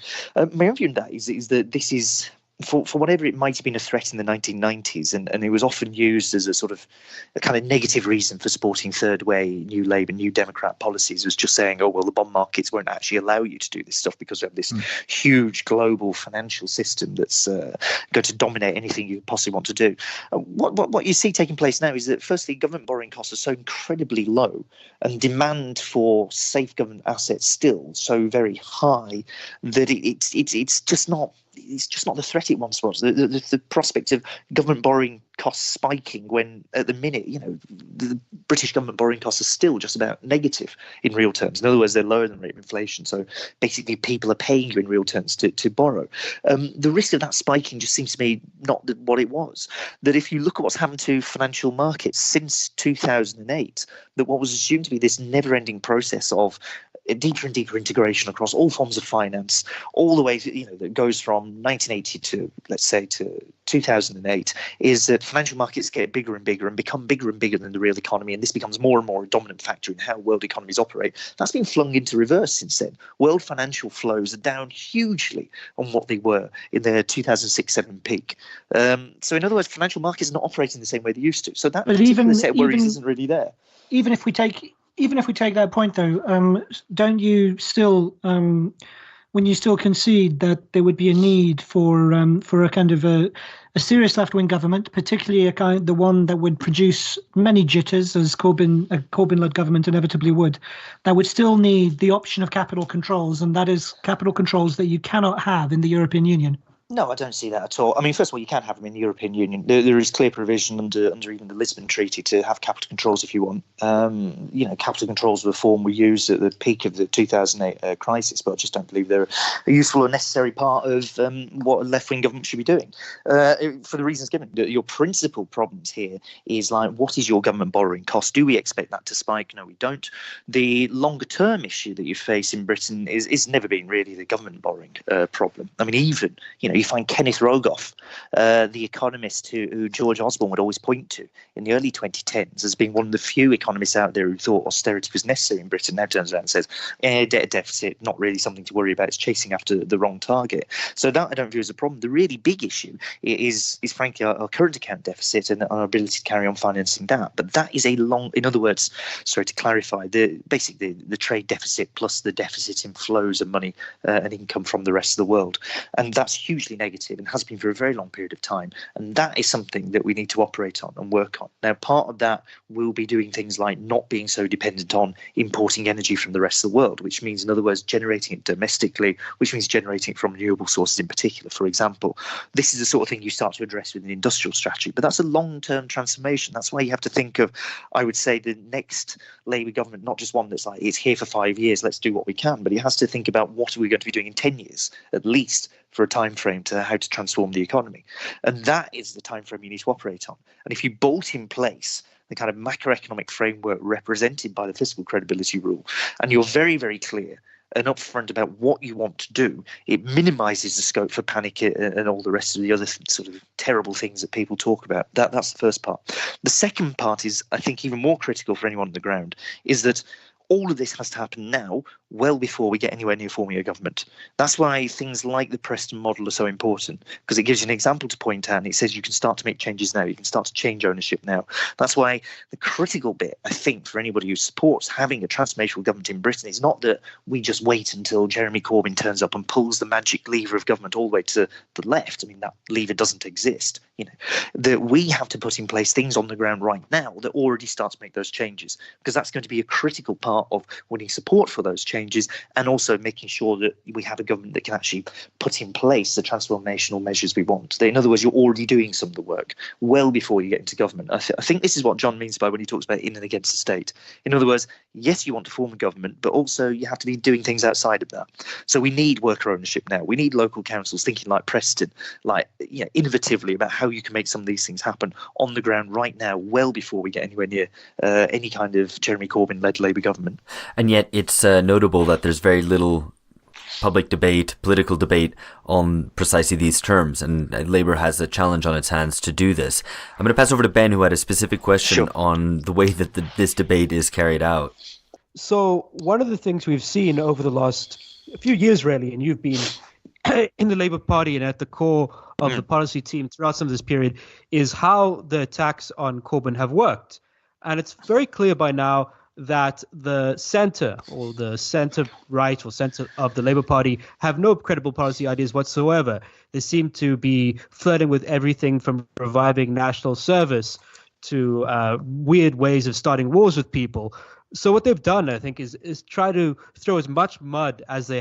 My own view on that is that this is, for whatever it might have been a threat in the 1990s, and it was often used as a sort of a kind of negative reason for supporting third way, New Labour, New Democrat policies, was just saying, oh, well, the bond markets won't actually allow you to do this stuff because we have this huge global financial system that's going to dominate anything you possibly want to do. What you see taking place now is that, firstly, government borrowing costs are so incredibly low and demand for safe government assets still so very high that it's just not the threat it once was. The prospect of government borrowing costs spiking when, at the minute, the British government borrowing costs are still just about negative in real terms. In other words, they're lower than the rate of inflation. So basically, people are paying you in real terms to borrow. The risk of that spiking just seems to me not what it was. That if you look at what's happened to financial markets since 2008, that what was assumed to be this never-ending process of deeper and deeper integration across all forms of finance, all the way that goes from 1980 to, let's say, to 2008, is that financial markets get bigger and bigger and become bigger and bigger than the real economy, and this becomes more and more a dominant factor in how world economies operate. That's been flung into reverse since then. World financial flows are down hugely on what they were in their 2006-07 peak. So in other words, financial markets are not operating the same way they used to. So that particular set of worries isn't really there. Even if we take that point, though, don't you still, when you still concede that there would be a need for a kind of a serious left-wing government, particularly the one that would produce many jitters, as a Corbyn-led government inevitably would, that would still need the option of capital controls, and that is capital controls that you cannot have in the European Union? No, I don't see that at all. I mean, first of all, you can't have them in the European Union. There is clear provision under even the Lisbon Treaty to have capital controls if you want. Capital controls reform were used at the peak of the 2008 crisis, but I just don't believe they're a useful or necessary part of what a left-wing government should be doing. For the reasons given, your principal problems here is like, what is your government borrowing cost? Do we expect that to spike? No, we don't. The longer-term issue that you face in Britain is never been really the government borrowing problem. I mean, even, you find Kenneth Rogoff, the economist who George Osborne would always point to in the early 2010s as being one of the few economists out there who thought austerity was necessary in Britain, now turns around and says, debt deficit, not really something to worry about, it's chasing after the wrong target. So that I don't view as a problem. The really big issue is frankly our current account deficit and our ability to carry on financing that. But that is in other words, sorry to clarify, basically the trade deficit plus the deficit in flows of money and income from the rest of the world. And that's hugely fundamentally negative and has been for a very long period of time. And that is something that we need to operate on and work on. Now, part of that will be doing things like not being so dependent on importing energy from the rest of the world, which means, in other words, generating it domestically, which means generating it from renewable sources in particular, for example. This is the sort of thing you start to address with an industrial strategy, but that's a long-term transformation. That's why you have to think of, I would say, the next Labour government, not just one that's like, it's here for 5 years, let's do what we can, but it has to think about what are we going to be doing in 10 years, at least, for a time frame to how to transform the economy. And that is the time frame you need to operate on. And if you bolt in place the kind of macroeconomic framework represented by the fiscal credibility rule, and you're very, very clear and upfront about what you want to do, it minimises the scope for panic and all the rest of the other sort of terrible things that people talk about. That's the first part. The second part is, I think, even more critical for anyone on the ground, is that all of this has to happen now, well before we get anywhere near forming a government. That's why things like the Preston model are so important, because it gives you an example to point at, and it says you can start to make changes now, you can start to change ownership now. That's why the critical bit, I think, for anybody who supports having a transformational government in Britain is not that we just wait until Jeremy Corbyn turns up and pulls the magic lever of government all the way to the left. I mean, that lever doesn't exist. That we have to put in place things on the ground right now that already start to make those changes, because that's going to be a critical part of winning support for those changes, and also making sure that we have a government that can actually put in place the transformational measures we want. In other words, you're already doing some of the work well before you get into government. I think this is what John means by when he talks about in and against the state. In other words, yes, you want to form a government, but also you have to be doing things outside of that. So we need worker ownership now. We need local councils thinking like Preston, like innovatively about how you can make some of these things happen on the ground right now, well before we get anywhere near any kind of Jeremy Corbyn-led Labour government. And yet it's notable that there's very little public debate, political debate on precisely these terms, and Labour has a challenge on its hands to do this. I'm going to pass over to Ben, who had a specific question on the way that this debate is carried out. So one of the things we've seen over the last few years, really, and you've been in the Labour Party and at the core of the policy team throughout some of this period, is how the attacks on Corbyn have worked. And it's very clear by now that the centre, or the centre-right or centre of the Labour Party, have no credible policy ideas whatsoever. They seem to be flirting with everything from reviving national service to weird ways of starting wars with people. So what they've done, I think, is try to throw as much mud as they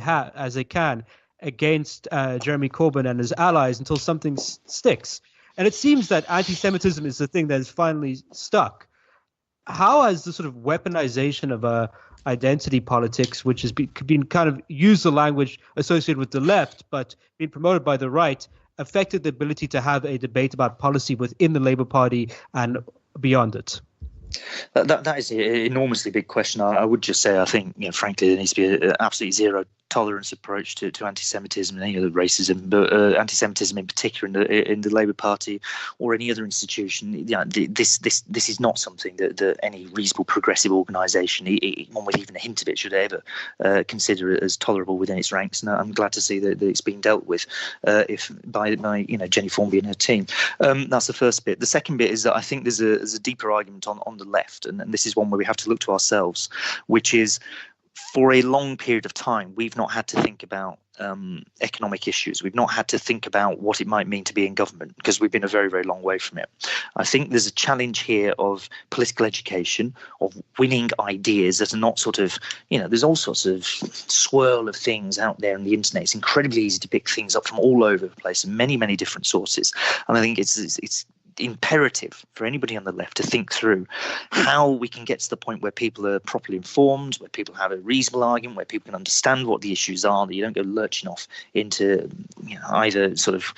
can against Jeremy Corbyn and his allies until something sticks. And it seems that anti-Semitism is the thing that is finally stuck. How has the sort of weaponization of identity politics, which has been kind of used the language associated with the left, but being promoted by the right, affected the ability to have a debate about policy within the Labour Party and beyond it? That is an enormously big question. I would just say, I think, frankly, there needs to be an absolutely zero tolerance approach to anti-Semitism and any other racism, but anti-Semitism in particular in the Labour Party or any other institution. This is not something that any reasonable progressive organisation, one with even a hint of it, should ever consider it as tolerable within its ranks. And I'm glad to see that it's being dealt with by Jenny Formby and her team. That's the first bit. The second bit is that I think there's a deeper argument on the left, and this is one where we have to look to ourselves, which is, for a long period of time, we've not had to think about economic issues. We've not had to think about what it might mean to be in government, because we've been a very, very long way from it. I think there's a challenge here of political education, of winning ideas that are not sort of, there's all sorts of swirl of things out there on the internet. It's incredibly easy to pick things up from all over the place and many, many different sources. And I think it's imperative for anybody on the left to think through how we can get to the point where people are properly informed, where people have a reasonable argument, where people can understand what the issues are, that you don't go lurching off into either sort of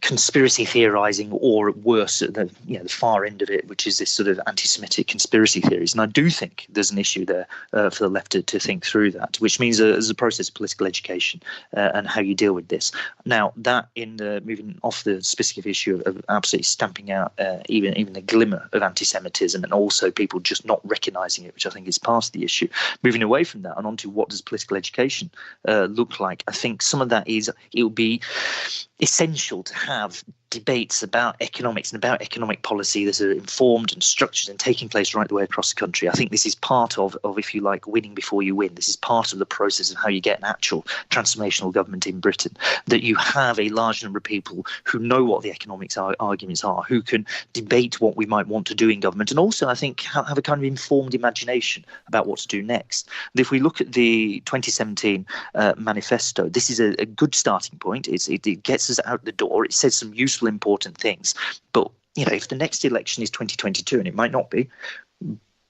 conspiracy theorizing or, worse, at the far end of it, which is this sort of anti-Semitic conspiracy theories. And I do think there's an issue there for the left to think through that, which means there's a process of political education and how you deal with this. Now, that moving off the specific issue of absolutely stamping out even the glimmer of anti-Semitism, and also people just not recognising it, which I think is part of the issue. Moving away from that and onto what does political education look like, I think some of that is, it would be essential to have debates about economics and about economic policy that are informed and structured and taking place right the way across the country. I think this is part of, if you like, winning before you win. This is part of the process of how you get an actual transformational government in Britain, that you have a large number of people who know what the economics arguments are, who can debate what we might want to do in government, and also, I think, have a kind of informed imagination about what to do next. And if we look at the 2017 manifesto, this is a good starting point. It gets us out the door. It says some useful, important things. But, if the next election is 2022, and it might not be,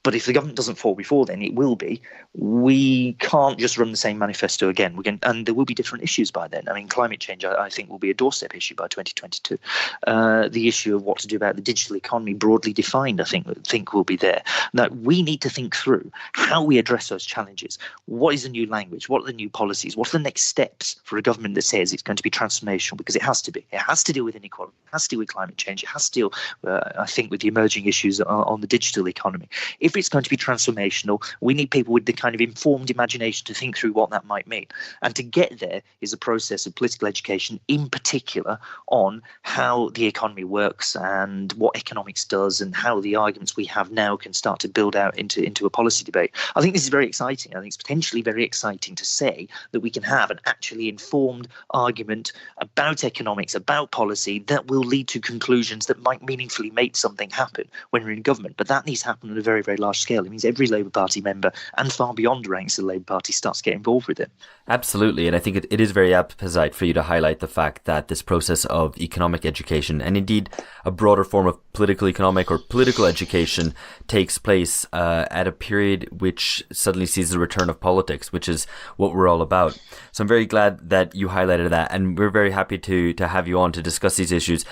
but if the government doesn't fall before then, it will be. We can't just run the same manifesto again. And there will be different issues by then. I mean, climate change, I think, will be a doorstep issue by 2022. The issue of what to do about the digital economy, broadly defined, I think will be there. Now, we need to think through how we address those challenges. What is the new language? What are the new policies? What are the next steps for a government that says it's going to be transformational? Because it has to be. It has to deal with inequality. It has to deal with climate change. It has to deal, I think, with the emerging issues on the digital economy. If it's going to be transformational, we need people with the kind of informed imagination to think through what that might mean. And to get there is a process of political education, in particular on how the economy works and what economics does, and how the arguments we have now can start to build out into a policy debate. I think this is very exciting. I think it's potentially very exciting to say that we can have an actually informed argument about economics, about policy, that will lead to conclusions that might meaningfully make something happen when we're in government. But that needs to happen on a very, very large scale. It means every Labour Party member and far beyond the ranks of the Labour Party starts to get involved with it. Absolutely, and I think it is very apposite for you to highlight the fact that this process of economic education, and indeed a broader form of political economic or political education, takes place at a period which suddenly sees the return of politics, which is what we're all about. So I'm very glad that you highlighted that, and we're very happy to have you on to discuss these issues.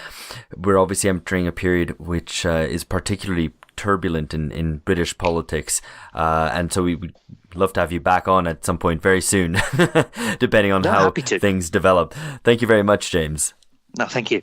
We're obviously entering a period which is particularly turbulent in British politics, and so we would love to have you back on at some point very soon, depending on how things develop. Thank you very much, James. No, thank you.